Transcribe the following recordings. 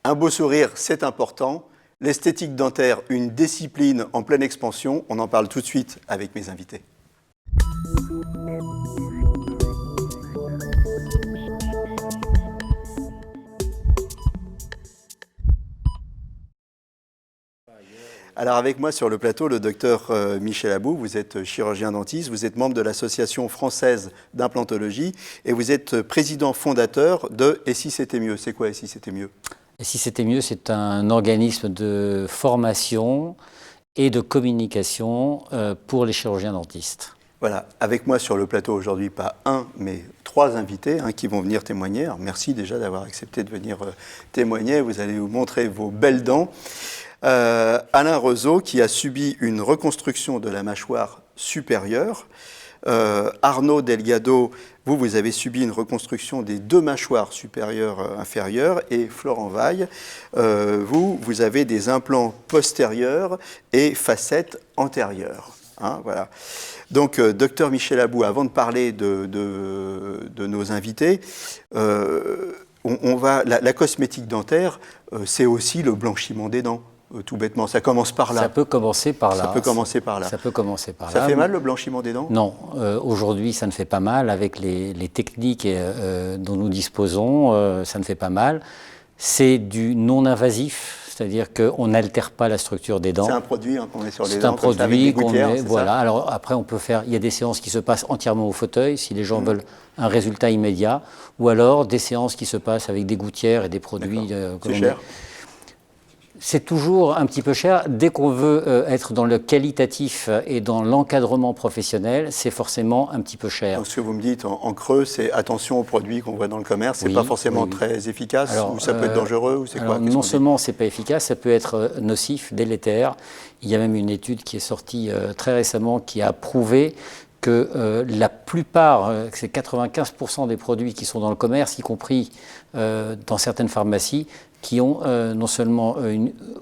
Un beau sourire, c'est important. L'esthétique dentaire, une discipline en pleine expansion. On en parle tout de suite avec mes invités. Alors avec moi sur le plateau, le docteur Michel Abou, vous êtes chirurgien dentiste, vous êtes membre de l'Association française d'implantologie et vous êtes président fondateur de Et si c'était mieux. C'est quoi Et si c'était mieux? Et si c'était mieux, c'est un organisme de formation et de communication pour les chirurgiens dentistes. Voilà, avec moi sur le plateau aujourd'hui, pas un, mais 3 invités qui vont venir témoigner. Alors, merci déjà d'avoir accepté de venir témoigner. Vous allez vous montrer vos belles dents. Alain Rezeau, qui a subi une reconstruction de la mâchoire supérieure. Arnaud Delgado, vous avez subi une reconstruction des 2 mâchoires supérieures inférieures. Et Florent Vaille, vous avez des implants postérieurs et facettes antérieures. Voilà. Donc, docteur Michel Abou, avant de parler de nos invités, la cosmétique dentaire, c'est aussi le blanchiment des dents. Tout bêtement, ça commence par là. Ça peut commencer par là. Ça peut commencer par là. Ça peut commencer par là. Ça fait mal le blanchiment des dents? Non, aujourd'hui ça ne fait pas mal. Avec les techniques dont nous disposons, ça ne fait pas mal. C'est du non-invasif, c'est-à-dire qu'on n'altère pas la structure des dents. C'est un produit qu'on met sur les dents. C'est un produit qu'on met, voilà. Ça. Alors après on peut faire, il y a des séances qui se passent entièrement au fauteuil si les gens veulent un résultat immédiat, ou alors des séances qui se passent avec des gouttières et des produits. C'est cher? C'est toujours un petit peu cher. Dès qu'on veut être dans le qualitatif et dans l'encadrement professionnel, c'est forcément un petit peu cher. Donc, ce que vous me dites en creux, c'est attention aux produits qu'on voit dans le commerce. C'est pas forcément très efficace, ou ça peut être dangereux, ou c'est quoi? Non seulement c'est pas efficace, ça peut être nocif, délétère. Il y a même une étude qui est sortie très récemment qui a prouvé que la plupart, c'est 95% des produits qui sont dans le commerce, y compris dans certaines pharmacies, qui ont non seulement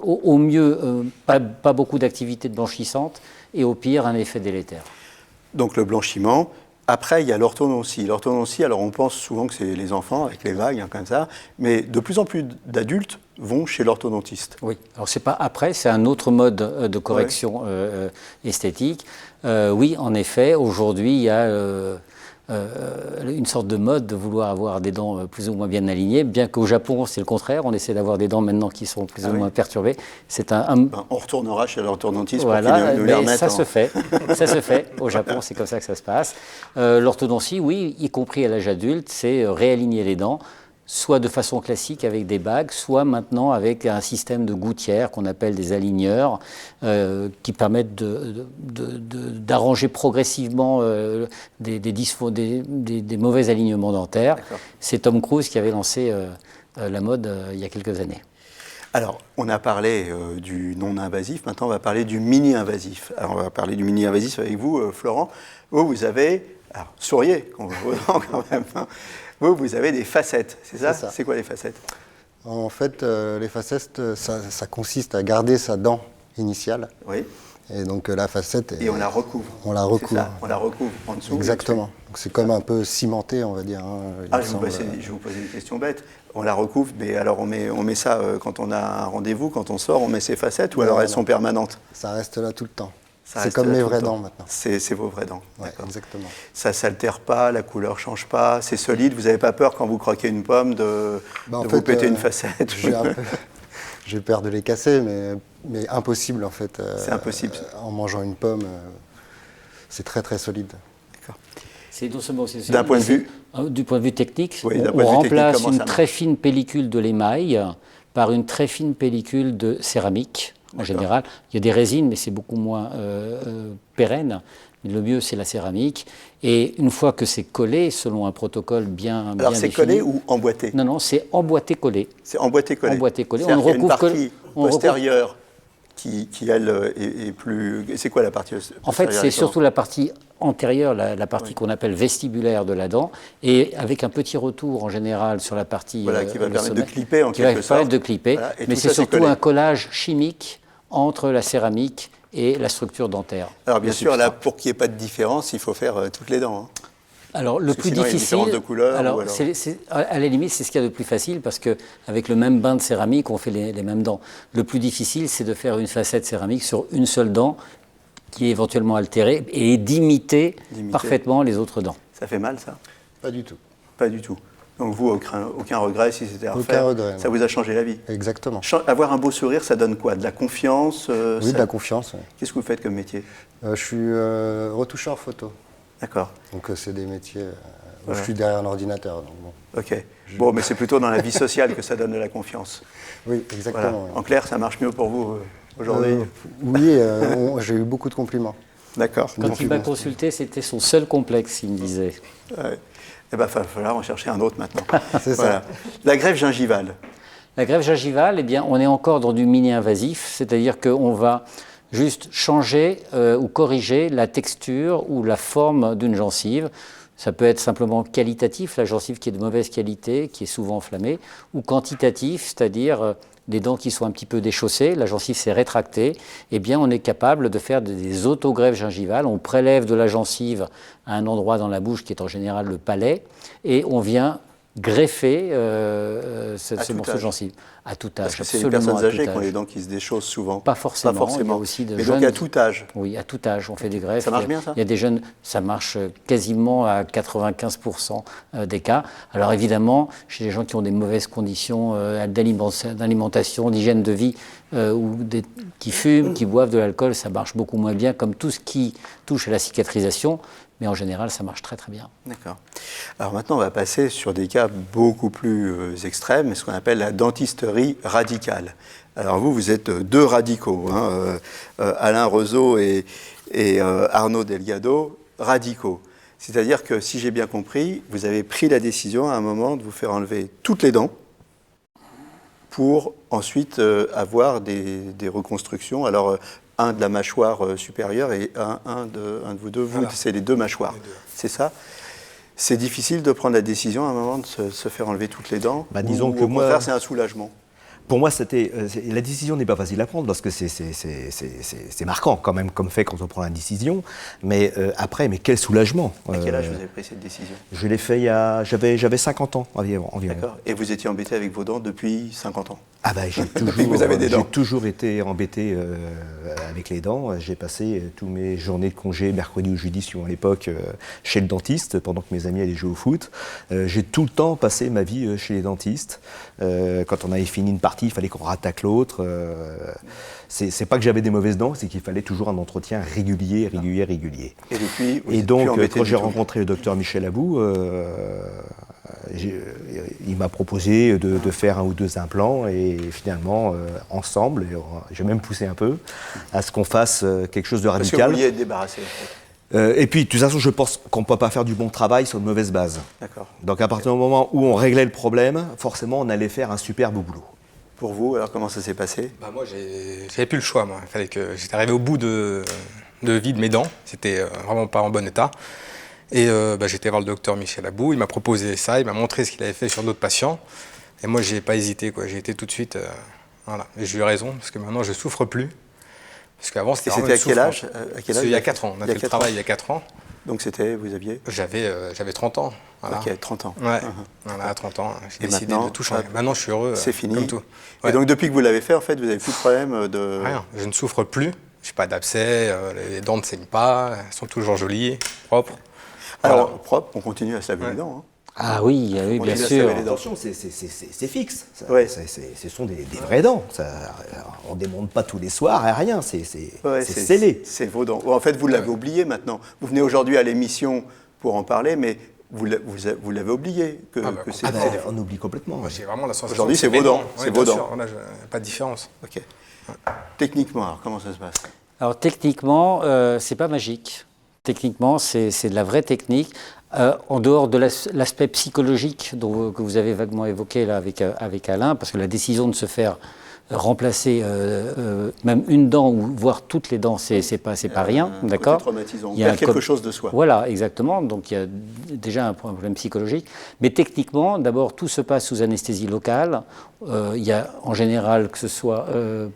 au mieux pas beaucoup d'activités blanchissantes et au pire un effet délétère. Donc le blanchiment. Après, il y a l'orthodontie. L'orthodontie, alors on pense souvent que c'est les enfants avec les vagues, comme ça, mais de plus en plus d'adultes vont chez l'orthodontiste. Oui, alors c'est pas après, c'est un autre mode de correction esthétique. Oui, en effet, aujourd'hui, il y a une sorte de mode de vouloir avoir des dents plus ou moins bien alignées, bien qu'au Japon, c'est le contraire. On essaie d'avoir des dents maintenant qui sont plus ou moins perturbées. C'est on retournera chez l'orthodontiste pour qu'il nous les remette. Ça se fait. Ça se fait. Au Japon, c'est comme ça que ça se passe. L'orthodontie, oui, y compris à l'âge adulte, c'est réaligner les dents, soit de façon classique avec des bagues, soit maintenant avec un système de gouttières qu'on appelle des aligneurs, qui permettent d'arranger progressivement des mauvais alignements dentaires. C'est Tom Cruise qui avait lancé la mode il y a quelques années. Alors, on a parlé du non-invasif, maintenant on va parler du mini-invasif. Alors, on va parler du mini-invasif avec vous, Florent. Vous avez, alors souriez quand même, vous avez des facettes, c'est ça? C'est quoi les facettes? En fait, les facettes, ça consiste à garder sa dent initiale. Oui. Et donc la facette... Et on la recouvre. On la recouvre. Ça, on la recouvre en dessous. Exactement. Donc c'est comme un peu cimenté, on va dire. Je vais vous poser une question bête. On la recouvre, mais alors on met ça quand on a un rendez-vous, quand on sort, on met ses facettes, ou alors elles sont permanentes? Ça reste là tout le temps. C'est comme mes vraies dents maintenant. C'est vos vraies dents. Ouais, exactement. Ça ne s'altère pas, la couleur ne change pas, c'est solide. Vous n'avez pas peur quand vous croquez une pomme de vous péter une facette? J'ai peur de les casser, mais impossible en fait. C'est impossible. En mangeant une pomme, c'est très très solide. D'accord. C'est non seulement d'un point de vue du point de vue technique, oui, on remplace une très fine pellicule de l'émail par une très fine pellicule de céramique. En général, il y a des résines, mais c'est beaucoup moins pérenne. Mais le mieux, c'est la céramique. Et une fois que c'est collé, selon un protocole bien défini... Alors, c'est collé ou emboîté? Non, c'est emboîté-collé. C'est emboîté-collé. Emboîté-collé. On recouvre une partie postérieure qui, elle, est plus... C'est quoi la partie postérieure? En fait, c'est surtout la partie antérieure, la partie qu'on appelle vestibulaire de la dent, et avec un petit retour, en général, sur la partie... Voilà, qui va permettre de clipper, en quelque sorte. Qui va permettre de clipper. Voilà, mais c'est surtout un collage chimique entre la céramique et la structure dentaire. Alors bien sûr, là, pour qu'il n'y ait pas de différence, il faut faire toutes les dents. Alors, le Parce que plus sinon, il y a une difficile, différence de couleur, alors, ou alors- à la limite, c'est ce qu'il y a de plus facile parce qu'avec le même bain de céramique, on fait les mêmes dents. Le plus difficile, c'est de faire une facette céramique sur une seule dent qui est éventuellement altérée et d'imiter parfaitement les autres dents. Ça fait mal, ça? Pas du tout. Pas du tout. Donc vous, aucun regret si c'était à Aucun refaire? regret, Ça non. vous a changé la vie? Exactement. Avoir un beau sourire, ça donne quoi? De la confiance? Oui, ça- de la confiance. Ouais. Qu'est-ce que vous faites comme métier? Je suis retoucheur photo. D'accord. Donc c'est des métiers où Voilà. je suis derrière un ordinateur. Donc, bon. Ok. Bon, mais c'est plutôt dans la vie sociale que ça donne de la confiance. Oui, Voilà. exactement. ouais. En clair, ça marche mieux pour vous aujourd'hui? Oui, j'ai eu beaucoup de compliments. D'accord. Quand il m'a consulté, c'était son seul complexe, il me disait. Ouais. Eh ben, il va falloir en chercher un autre maintenant. C'est ça. Voilà. La greffe gingivale. La greffe gingivale, eh bien, on est encore dans du mini-invasif, c'est-à-dire qu'on va juste changer ou corriger la texture ou la forme d'une gencive. Ça peut être simplement qualitatif, la gencive qui est de mauvaise qualité, qui est souvent enflammée, ou quantitatif, c'est-à-dire des dents qui sont un petit peu déchaussées, la gencive s'est rétractée, eh bien on est capable de faire des autogreffes gingivales. On prélève de la gencive à un endroit dans la bouche qui est en général le palais, et on vient greffer ce morceau de gencive à tout âge. Parce que c'est les absolument personnes à tout âgées qui ont âge. les dents qui se déchaussent souvent. Pas forcément. Pas forcément. Il y a aussi de Mais jeunes donc à tout âge. Oui, à tout âge, on fait des greffes. Ça marche Il y a- bien, ça? Il y a des jeunes, ça marche quasiment à 95% des cas. Alors évidemment, chez les gens qui ont des mauvaises conditions d'alimentation, d'hygiène de vie, qui fument, qui boivent de l'alcool, ça marche beaucoup moins bien, comme tout ce qui touche à la cicatrisation. Mais en général, ça marche très très bien. D'accord. Alors maintenant, on va passer sur des cas beaucoup plus extrêmes, ce qu'on appelle la dentisterie radicale. Alors vous êtes deux radicaux, hein, Alain Rezeau et Arnaud Delgado, radicaux. C'est-à-dire que, si j'ai bien compris, vous avez pris la décision à un moment de vous faire enlever toutes les dents pour ensuite avoir des reconstructions. Alors, un de la mâchoire supérieure et un de vous deux, vous, Voilà. c'est les deux mâchoires. Les deux. C'est ça? C'est difficile de prendre la décision à un moment de se faire enlever toutes les dents? Bah, disons ou que au moi- contraire, c'est un soulagement? Pour moi, la décision n'est pas facile à prendre parce que c'est marquant quand même comme fait quand on prend la décision. Mais après, quel soulagement. À quel âge vous avez pris cette décision? Je l'ai fait j'avais 50 ans environ. D'accord. Et vous étiez embêté avec vos dents depuis 50 ans? Ah bah, j'ai Vous avez des dents. toujours été embêté avec les dents. J'ai passé tous mes journées de congé, mercredi ou jeudi, suivant l'époque, chez le dentiste pendant que mes amis allaient jouer au foot. J'ai tout le temps passé ma vie chez les dentistes. Quand on avait fini une partie, il fallait qu'on rattaque l'autre. C'est pas que j'avais des mauvaises dents, c'est qu'il fallait toujours un entretien régulier. Et depuis, vous Et êtes donc, plus embêté quand du j'ai tout. rencontré le docteur Michel Abou, il m'a proposé de faire un ou deux implants et finalement, ensemble, et j'ai même poussé un peu à ce qu'on fasse quelque chose de Parce que vous radical. vouliez être débarrassé, en fait. Et puis, de toute façon, je pense qu'on ne peut pas faire du bon travail sur de mauvaises bases. D'accord. Donc, à partir du moment où on réglait le problème, forcément, on allait faire un superbe boulot. Pour vous, alors comment ça s'est passé? Bah moi, j'avais plus le choix. Moi. Il fallait que j'étais arrivé au bout de vie de mes dents. C'était vraiment pas en bon état. Et j'étais voir le docteur Michel Abou. Il m'a proposé ça. Il m'a montré ce qu'il avait fait sur d'autres patients. Et moi, j'ai pas hésité. Quoi. J'ai été tout de suite. Voilà. Et j'ai eu raison parce que maintenant, je souffre plus. Parce qu'avant, c'était Et vraiment c'était une à quel souffrance. âge? C'était il y a 4 ans. On a fait le travail il y a 4 ans. Donc c'était, vous aviez? J'avais 30 ans. Voilà. Ok, 30 ans. Ouais. Uh-huh. Voilà, à 30 ans, j'ai Et décidé maintenant, de tout changer. hop, Maintenant, je suis heureux. C'est fini. Comme tout. Et Ouais. donc depuis que vous l'avez fait, en fait, vous n'avez plus de problème de... Rien, je ne souffre plus, je n'ai pas d'abcès, les dents ne saignent pas, elles sont toujours jolies, propres. Alors, Voilà. propre, on continue à se laver Ouais. les dents. Hein. Ah oui, bien On les laisse sûr. laver les dents. Attention, c'est fixe. Ouais. Ce sont des vraies dents. On ne démonte pas tous les soirs et rien. C'est Ouais, scellé. C'est vos dents. En fait, vous l'avez oublié maintenant. Vous venez aujourd'hui à l'émission pour en parler, mais vous l'avez oublié que, Ah bah, que c'est... Ah ben, on oublie complètement. Moi, j'ai vraiment la sensation Aujourd'hui, que c'est mes vos dents, Ouais, c'est bien vos sûr, dents. voilà, pas de différence. Ok. Techniquement, alors, comment ça se passe? Alors techniquement, c'est pas magique. Techniquement, c'est de la vraie technique. En dehors de l'aspect psychologique que vous avez vaguement évoqué là avec Alain, parce que la décision de se faire remplacer même une dent ou voire toutes les dents, c'est pas rien, Un d'accord? côté traumatisant. On Il y a perd un quelque chose de soi. Voilà, exactement. Donc il y a déjà un problème psychologique. Mais techniquement, d'abord, tout se passe sous anesthésie locale. Il y a en général, que ce soit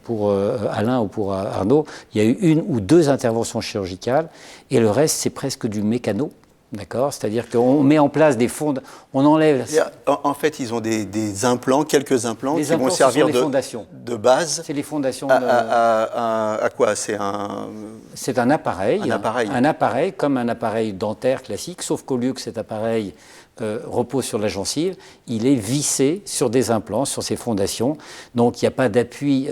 pour Alain ou pour Arnaud, il y a eu 1 ou 2 interventions chirurgicales. Et le reste, c'est presque du mécano. D'accord? C'est-à-dire qu'on met en place des fonds, on enlève. En fait, ils ont des implants, quelques implants Les qui implants, vont ce servir sont les fondations. de base. C'est les fondations. À quoi? C'est un appareil. Un appareil. Comme un appareil dentaire classique, sauf qu'au lieu que cet appareil repose sur la gencive, il est vissé sur des implants, sur ces fondations. Donc il n'y a pas d'appui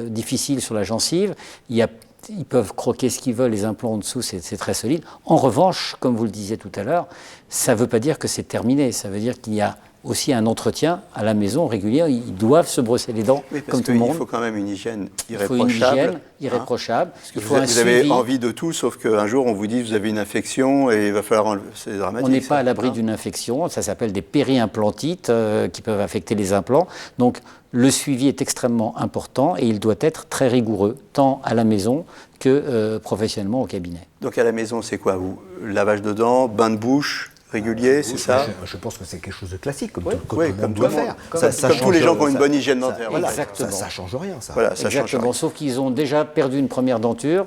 difficile sur la gencive. Ils peuvent croquer ce qu'ils veulent, les implants en dessous, c'est très solide. En revanche, comme vous le disiez tout à l'heure, ça ne veut pas dire que c'est terminé. Ça veut dire qu'il y a aussi un entretien à la maison régulier. Ils doivent se brosser les dents comme tout le monde. Il faut quand même une hygiène irréprochable. Il faut une hygiène irréprochable. Parce que vous avez envie de tout, sauf qu'un jour on vous dit vous avez une infection et il va falloir enlever. C'est dramatique. On n'est pas à l'abri d'une infection. Ça s'appelle des périimplantites qui peuvent affecter les implants. Donc le suivi est extrêmement important et il doit être très rigoureux, tant à la maison que professionnellement au cabinet. Donc à la maison, c'est quoi lavage de dents, bain de bouche régulier, c'est ça? Je pense que c'est quelque chose de classique, comme tout le monde doit faire. Comme tous les gens qui ont une bonne hygiène dentaire. Exactement. Ça ne change rien, ça. Voilà, ça Exactement, change rien. sauf qu'ils ont déjà perdu une première denture.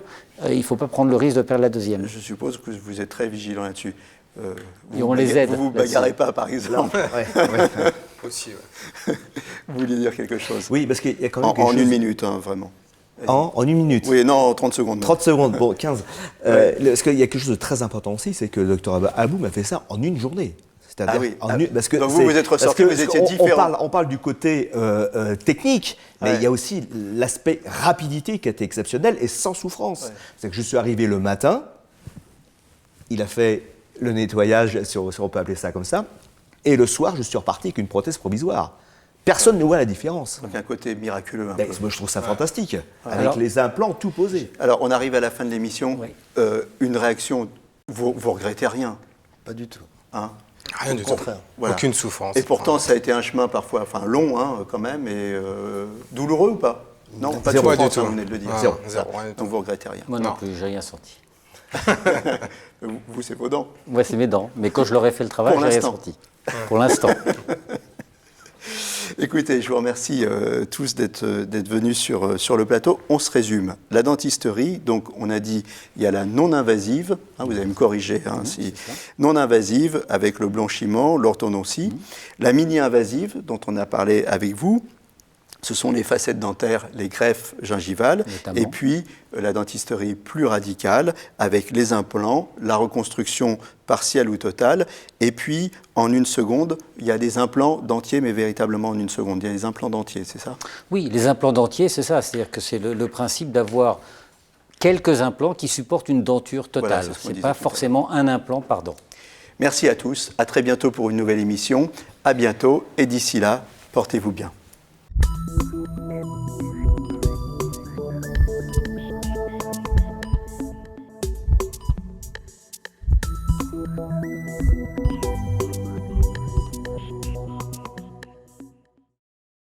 Il ne faut pas prendre le risque de perdre la deuxième. Je suppose que vous êtes très vigilant là-dessus. Et on les aide. Vous ne vous bagarrez pas, par exemple. Aussi, Vous vouliez dire quelque chose? Oui, parce qu'il y a quand même quelque En chose... une minute, vraiment. En une minute? Oui, non, en 30 secondes. 30 secondes, bon, 15. Parce qu'il y a quelque chose de très important aussi, c'est que le docteur Aboum a fait ça en une journée. C'est-à-dire parce que donc vous êtes ressorti, vous étiez différent. On parle du côté technique, mais il y a aussi l'aspect rapidité qui a été exceptionnel et sans souffrance. C'est que je suis arrivé le matin, il a fait le nettoyage, si on peut appeler ça comme ça, et le soir, je suis reparti avec une prothèse provisoire. Personne ne voit la différence. Donc un côté miraculeux. Moi, je trouve ça fantastique, avec les implants tout posés. Alors, on arrive à la fin de l'émission. Une réaction, vous regrettez rien? Pas du tout. Hein? Rien du tout. Voilà. Aucune souffrance. Et pourtant, ça a été un chemin parfois, long quand même, et douloureux ou pas? Non, pas de souffrance, vous venez de le dire. Zéro. Donc vous regrettez rien. Moi non plus, j'ai rien senti. Vous, c'est vos dents. Moi, c'est mes dents. Mais quand je leur ai fait le travail, j'ai rien senti. Pour l'instant. Écoutez, je vous remercie tous d'être venus sur le plateau. On se résume. La dentisterie, donc on a dit, il y a la non-invasive, vous allez me corriger, non-invasive avec le blanchiment, l'orthodontie. La mini-invasive, dont on a parlé avec vous, ce sont les facettes dentaires, les greffes gingivales, notamment. Et puis la dentisterie plus radicale avec les implants, la reconstruction partielle ou totale, et puis en une seconde, il y a des implants dentiers, mais véritablement en une seconde, il y a des implants dentiers, c'est ça? Oui, les implants dentiers, c'est ça, c'est-à-dire que c'est le principe d'avoir quelques implants qui supportent une denture totale. Voilà, c'est pas forcément un implant par dent. Merci à tous, à très bientôt pour une nouvelle émission, à bientôt, et d'ici là, portez-vous bien.